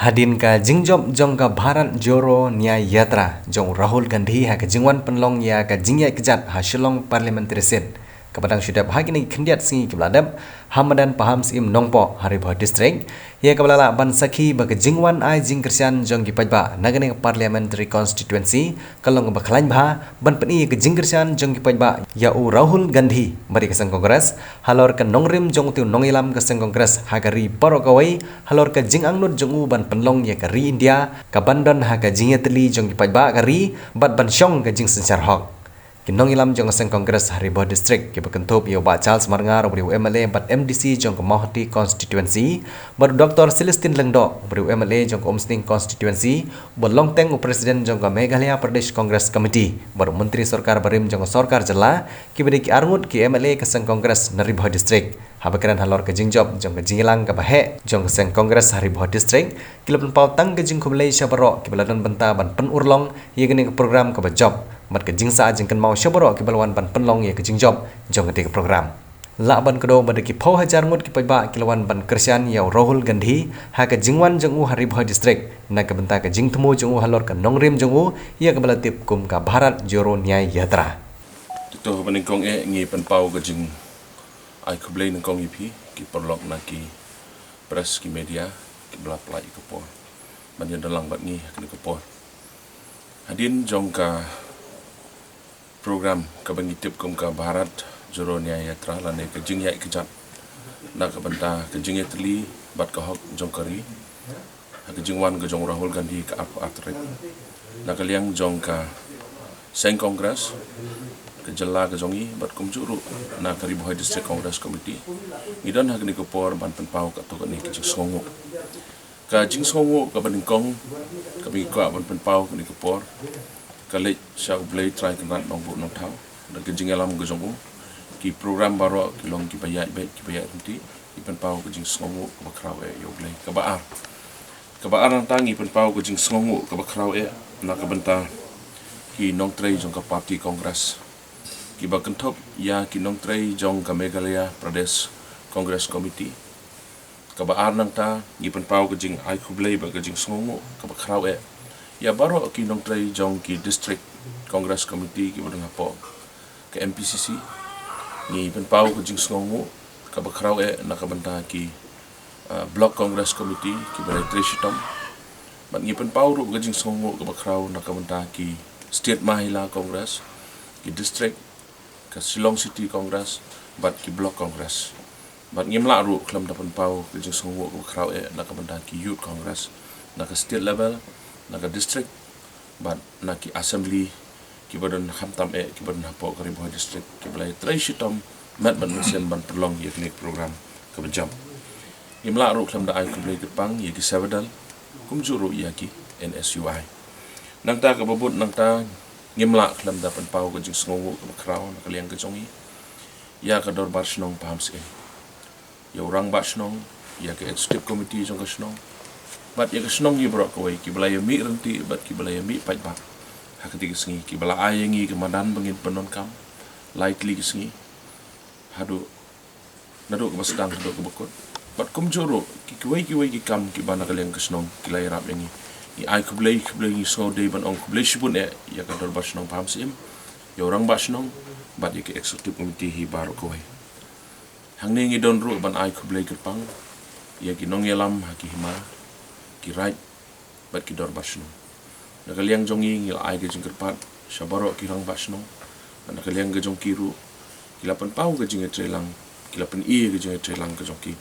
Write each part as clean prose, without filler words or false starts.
Hadin ka jingjob jong ka Bharat Jodo Nyaya Yatra jong Rahul Gandhi ha ka jingwan penlong ya ka jingyai kejat ha Shillong Parliamentary Seat kepadang syudap hagini kendiat singi kebeladap Hamadan Paham Sim Nongpo Haribho District ya kebalala ban sakhi bag jingwan ai jing kersian jong ki pajba nagane Parliamentary Constituency kalong baklain bha ban peni ke jing kersian jong ki pajba ya u Rahul Gandhi bari kesang kongres halor ka nongrim jong tu nongilam kesang kongres hagari parokawai halor ka jing angnut jong u ban penlong ya ka ri India ka bandon ha ka jingetli jong ki pajba kari bat ban syong ka jing sencar hok Kinong ilam jong aseng kongres Haribho District ki berkentup yo ba Charles Marngar beriu MLA bat MDC jong ke Mahoti Constituency baru Dr. Celestine Lengdo beriu MLA jong ke Omsning Constituency bolong teng Presiden jong ke Meghalaya Pradesh Congress Committee baru Menteri Sorkar Barim jong ke Sorkar Jela ki beri ki arngut ki MLA ke seng kongres Haribho District habakaran halor ke jingjob jong ke jingilang ke bahe jong ke seng kongres Haribho District kilapan pau tang ke jing kublai syabaro ki beladon benta ban penurlong ye gini ke program ke job mat ke jingsa jingkan mau syabaro ki balwan ban penlong ye ke jingjob jong ke program la ban kedo bade ki pau hajar ngut ki paiba kilawan ban kersian ya Rahul Gandhi ha ke jingwan jong u Haribho District na ke benta ke jing temu jong u halor ke nongrim jong u ye ke balatip kum ka Bharat Jodo Nyaya Yatra Tito peningkong ngi penpau ke jing ai kublai ningkong ipi ki perlok na ki press ki media ki belapelai ke por banyak dalang bat ngi ke por hadin jong ka program ka bangitip kum ka Bharat Jodo Nyaya Yatra lane ke jing yai kejat na ka benta ke jing yatli bat ka hok jong kari ke jingwan ke jong Rahul Gandhi ka ap atret na ka liang jong ka seng kongres ke jela ke jongi bat kum juru na ka Haribho District Congress Committee ngidon ha ni ko por ban penpau ka to ni ke songo ka jing songo ka baningkong ka bi ko ban penpau ni ko por kali syau blay try kan nong bu nong tau dan ke jing alam ke jongo ki program baro ki long ki bayat nanti ki penpau ke jing songo ka bakrau yo blay ka baar nang tangi penpau ke jing songo ka bakrau na ka benta ki nong trei jong ka party congress ki bakentop ya ki nong trei jong ka Meghalaya Pradesh Congress Committee ka baar nang ta gi penpau ke jing ai kublai ba ke jing songo ka bakrau ya baru ki nong trei jong ki District Congress Committee ki badang apo ke MPCC ni penpau ke jing songo ka bakrau na ka benta ki Block Congress Committee ki balai Treshitom bat ngi penpau ru ke jing songo ka bakrau na ka benta ki State Mahila Congress ki District ke Shillong City Congress bat ki Block Congress bat ngi mla ru klam da penpau ke jing songo ka bakrau na ka benta ki Youth Congress na ka state level na ka district bat na ki assembly ki badan hamtam ki badan hapo ka Haribho District ki balai Treshitom mat ban mesin ban perlong ye klinik program ka bejam imla ru klam da ai kublai kepang ye ki savadal kum juru ya ki NSUI nang ta ka babut nang ta ngimla klam da penpau ka jing songo ka bakrau na kaliang ka jongi ya ka dor bar snong paham se ya orang bar snong ya ka executive committee jong ka snong bat ya ka snong ye bro ka wai ki balai mi renti bat ki balai mi pai ba ha ka ti singi ki bala ayengi ke madan bangin penon kam lightly ki singi hadu nadu ka basdang hadu ka bakot bat kum joro ki wai ki kam ki bana kaliang ka snong ki lai rap yangi i ai kublai ni so dei ban ong kublai shibun ya ka dor basnong paham sim ya orang basnong bat ya ki executive committee hi baru ko hai hang ni don ru ban ai kublai kepang ya ki nong yalam ha ki hima ki right bat ki dor basnong na kaliang jongi ngil ai ke jing kerpat syabaro ki rang basnong na kaliang ke jong kiru kilapan pau ke jing trelang kilapan ke jing trelang ke jong ki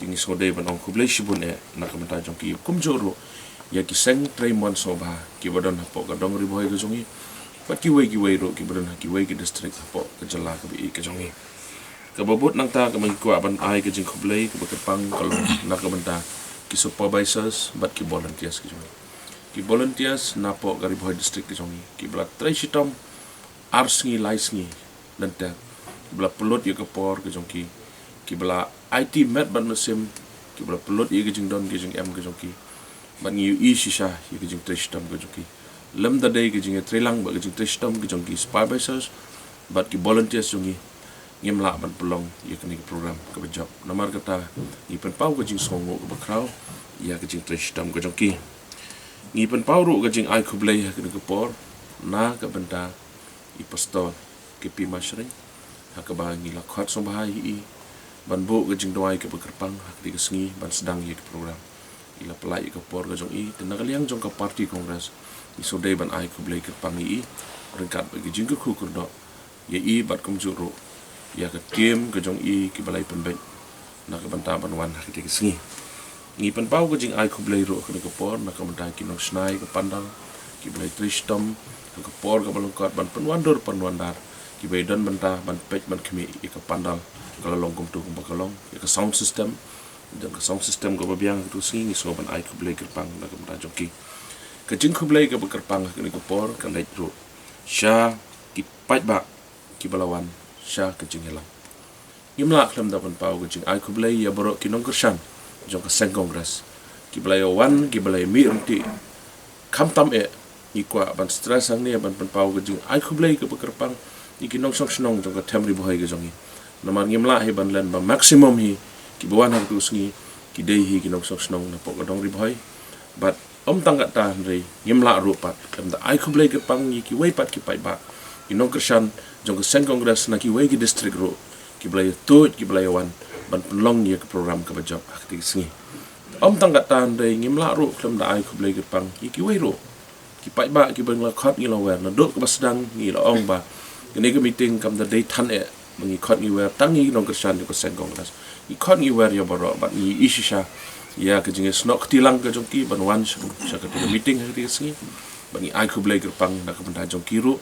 ini so dei ban ong kublai shibun na ka menta jong ki kum joro ya ki seng Tremon Soba ki badan hapo ka dong Haribho ke jongi bat ki wai ro ki badan ki wai ki district hapo ke jela ka bi ke jongi ka babut nang ta ka mai ko ban ai ke jing kublai ke bakepang kalau nak ka benta ki supervisors bat ki volunteers ke jongi ki volunteers napo ka Haribho District ke jongi ki bla Treshitom arsengi laisngi lenta ki bla pelot ye ke por ke jongi ki bla IT met ban mesim ki bla pelot ye ke jing don ke jing M ke jongi ban ngi shisha ye ke jing Treshitom ke jongi lem da dei ke jing trelang ba ke jing Treshitom ke jongi supervisors bat ki volunteers jongi ngimla ban pelong ia kini program ke bejap namar kata ni pen pau ke jing songo ke bakrau ia ke jing trishtam ke jongki ni pen pau ru ke jing ai kublai kini ke por na ke benda i pastor ke pi masring ha ke bangi la khat som bahai i ban bu ke jing doai ke bekerpang ha ke sengi ban sedang ia ke program ila pelai ke por ke jong i tenaga liang jong ke parti kongres i sodai ban ai kublai ke pangi i rengkat bagi jing ke kurdo ia i bat kumjuru ia ke tim ke jong i ke balai penbek na ke banta ban wan ha ke sengi ni pen pau ke jing ai kublai ro ke por na ke banta ki nong snai ke pandang ki balai tristom ke por ke balongkat ban penwandur penwandar ki bedan banta ban pek ban kemi i ke pandal kalau long kum tu kum bakalong i ke sound system dan ke sound system ke babiang tu singi so ban ai kublai ke pang na ke banta jongki ke jing kublai ke bekerpang ke por ke lek ro sha ki pai ba ki balawan sha ke jing helang imla klam da ban pau ke jing ai kublai ya borok ki nong kershan jong ke seng kongres ki balai wan ki balai mi renti kam tam ikwa ban stress ang ni ban pau ke jing ai kublai ke bekerpang iki nong sok snong jong ke temri bohai ke jongi namar ngimla he ban len ba maximum hi ki bawan har tu sngi ki dei hi ki nong sok snong na pok dong ri bohai but tanggat ta rei ngimla rupat kam da ai kublai ke pang ki wei pat ki pai ba ki nong kershan jong ke seng kongres na ki wei ki district ro ki balai tut ki balai wan ban pelong ye ke program ke bajak akti sngi tanggat ta rei ngimla ru kam da ai kublai ke pang ki wei ro ki pai ba ki bang la khat ngi lo wer na dok ke basdang ngi lo ong ba kini ke meeting kam da day tan mengi khat ngi wer tangi nong kershan ko seng kongres i khat ngi wer ya boro ba ni isisha ya ke jinge snok tilang ke jongki ban wan sha ke meeting ke singi bangi ai kublai ke pang na ke benda jongki ru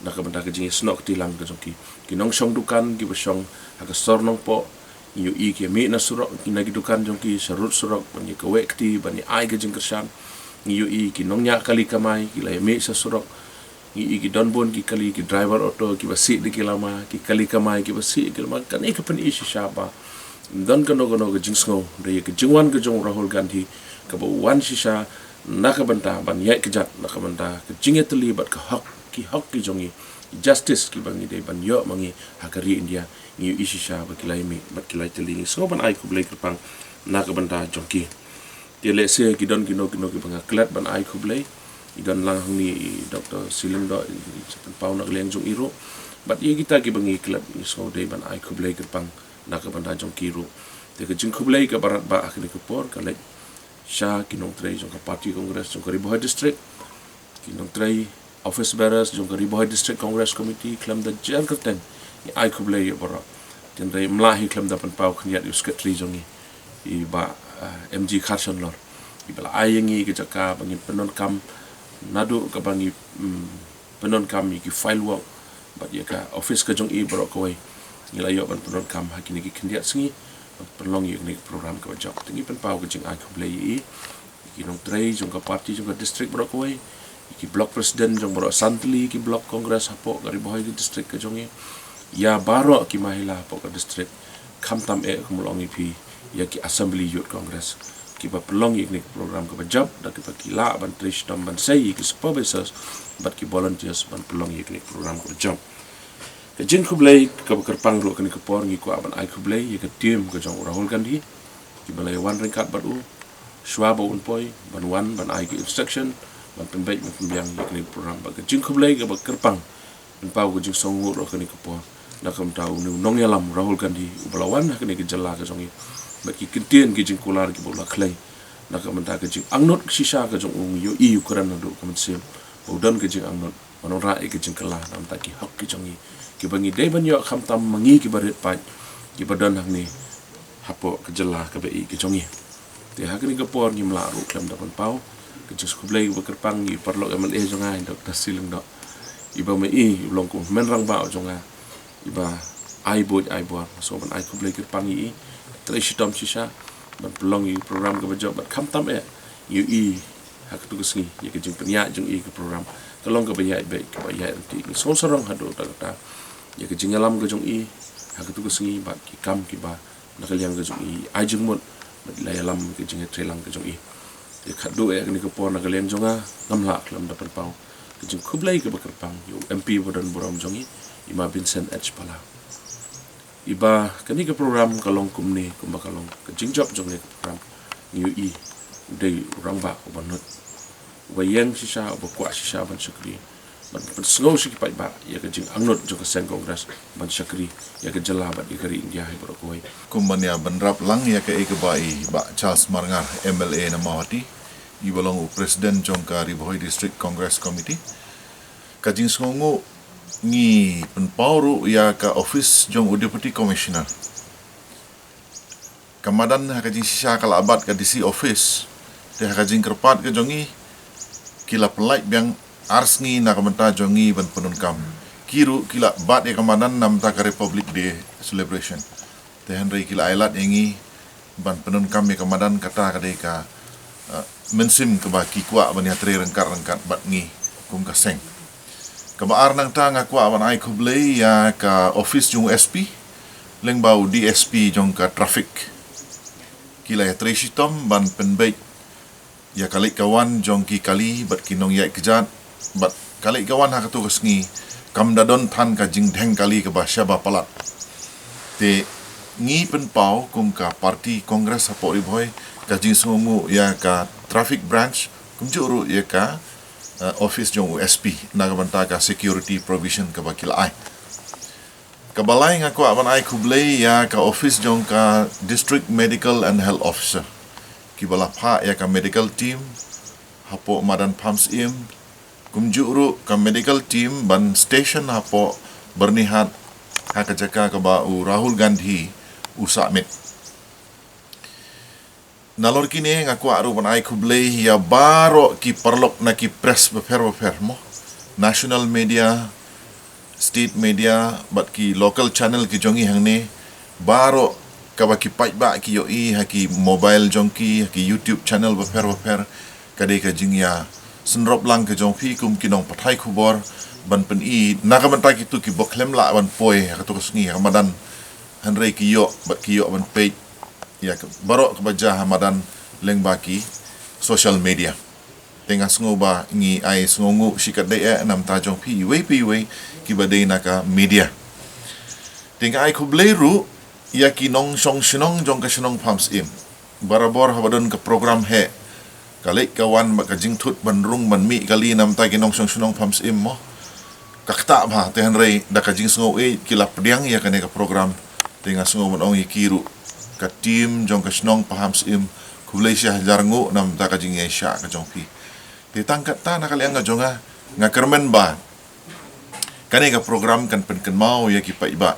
na ke benda ke jinge snok tilang ke jongki ki nong song dukan ki besong ha ke sor nong po yu i ke mi na surok ki na ki dukan jongki sarut surok bangi ke wekti bani ai ke jing kershan yu i ki nong nya kali kamai ki la mi sa surok i ki don bon ki kali ki driver auto ki basi di ki lama ki kali kamai ki basi ki lama kan ik pen isi shaba dan kan no ke jingsngo de ke jingwan ke jong Rahul Gandhi ke bo wan sisa na ka banta ban yai ke jat na ka banta ke jinget li bat ke hak ki jongi justice ki bangi de ban yo mangi hakari India ni isi shaba ki lai mi bat ki lai telingi so ban ai ku blai kerpang na ka banta jongki dia le se ki don ki no ki banga klat ban ai ku blai idan lang ni Dr. Siling do sepen pau nak leng jong iro bat ye kita ki bangi klat ni so de ban ai ku blai kerpang na ka banda jong kiru te ke jing kublai ke barat ba akhni ke por ka lek sha ki nong trei jong ka party kongres jong ka Ribohai district ki nong trei office bearers jong ka Ribohai district congress committee klam da jar kerten ni ai kublai ye bora ten rei mlahi klam da pan pau khniat yu secretary jong i ba MG Carson lor i bala ayengi ke jaka bangi penon kam nadu ka bangi penon kam ki file work bat ye ka office ka jong i bora ko nila yo ban penon kam hakini ki kendiat sengi perlong ye ni program ke bajak tingi pen pau ke jing ai kublai i ki nong trei jong ka party jong ka district bro ko ki block president jong bro santli ki block congress hapo ka Ribohai district ke jong ya baro ki mahila hapo ka district kam tam kumulong pi ya ki assembly youth congress ki ba perlong ye ni program ke bajak da ki pakila ban trish dam ban sei ki supervisors bat ki volunteers ban perlong ye ni program ke bajak ke jing kublai ke kerpang ro kini ke por ngi ko aban ai kublai ye ke tim ke jong Rahul Gandhi ki balai wan ringkat baru swaba un poi ban wan ban ai ki instruction ban pembek ban pembiang ye kini program ba ke jing kublai ke kerpang ban pau ke jing songu ro kini ke por na kam tau ni nong yalam Rahul Gandhi ubalawan kini ke jela ke jong ba ki kintien ki jing kular ki bola klei na kam ta ke jing angnot sisa ke jong yu i ukuran do kam sim udan ke jing angnot manora ke jing kala nam ta ki hak ki jong ki bangi dei ban yo kham tam mangi ki barit pai ki badan hang ni hapo ke jela ke bei ki jongi te hakni ke por ni mla ru klam da ban pau ke jus ku blai ba kerpang ni perlo emal jonga Dr. Siling do iba me i long ku men rang ba jonga iba ai bo so ban ai ku blai kerpang i tre shitom shisha ban pelong i program ke bajak bat kham tam yu i hak tu kesni ye ke jing penya jong i ke program kalong ke bayai baik ke bayai nanti so sarang hado ta ya ke jingalam ke jong i ha ke tu ke sengi bat ki kam ki ba nak liang ke jong i ajeng mot bat layalam ke jing trelang ke jong i ya khadu ni ke pon nak liang jonga ngamla klam dapat pau ke jing kublai ke bekerpang yu MP bodan boram jong i Ima Vincent H Pala iba kani ke program kalong kumni kumba kalong ke jingjop jong ni program UI dei orang ba ko banut wayang sisa ba kwa sisa ban sakri ban sngau si pai ba ya ke jing angnut jong ke sen kongres ban sakri ya ke jela ba di kari India hai bro koi kumbania benrap lang ya ke bai ba Charles Marngar MLA na Mawati ibalong presiden jong ka Ribohoi District Congress Committee kajing songo ni penpauru ya ka office jong deputy commissioner kamadan ha kajing sisa kala abad ka DC office te ha kajing kerpat ke jongi kila pelait biang arsngi na kamenta jongi ban penunkam kiru kila bat ya kamadan nam ta ka Republic Day celebration te henry kila ailat yangi ban penunkam ya kamadan kata kadai ka mensim ke baki kwa ban ya tre rengkat bat ngi kum ka seng kabaar nang ta nga kwa ban ai kublei ya ka office jung SP leng bau DSP jong ka traffic kila ya tre sitom ban penbait ya kalik kawan jong ki kali bat kinong ya kejat bat kalik kawan ha katu kesngi kam dadon than ka jing dheng kali ke basya bapalat te ngi penpau kum ka parti kongres Hapo Ribohoi ka jing sungu ya ka traffic branch kum juru ya ka office jong USP na banta ka security provision ka bakil ai kabalai ngaku aban ai kublei ya ka office jong ka district medical and health officer kibala pha ya ka medical team Hapo Madan Pams im kumjuru ka medical team ban station Hapo bernihat ha ka jaka ka ba Rahul Gandhi usamit nalor kini ngaku aru ban ai kublei ya baro ki perlok na ki press befer mo national media state media bat ki local channel ki jongi hang ne baro ka ba ki pai ba ki yo i ha ki mobile jongki ha ki YouTube channel befer kadai ka jingya senrop lang ke jongpi kum kinong pathai khubor ban pen i na ka banta ki tu ki boklem la ban poi ha tu sngi ramadan hanrei ki yo bat ki yo ban page ya baro kebaja hamadan leng baki social media tengah sengoba ngi ai sengongu sikat daya nam tajong pi we ki badai naka media tengah ai kubleru ya ki nong song sinong jong ka sinong pams im barabor habadon ke program he kalik kawan bak jing thut bandrung ban mi kali nam ta ki nong song sinong pams im mo kakta ba tehen rei da ka jing sengo e kila pediang ya kane ka program tengah sengo mon kiru ka tim jong ka snong paham sim kublai syah jarngu nam ta ka jing sya ka jong pi ti tangkat ta na kaliang nga jonga nga kermen ba kane ka program kan pen mau ya ki pa iba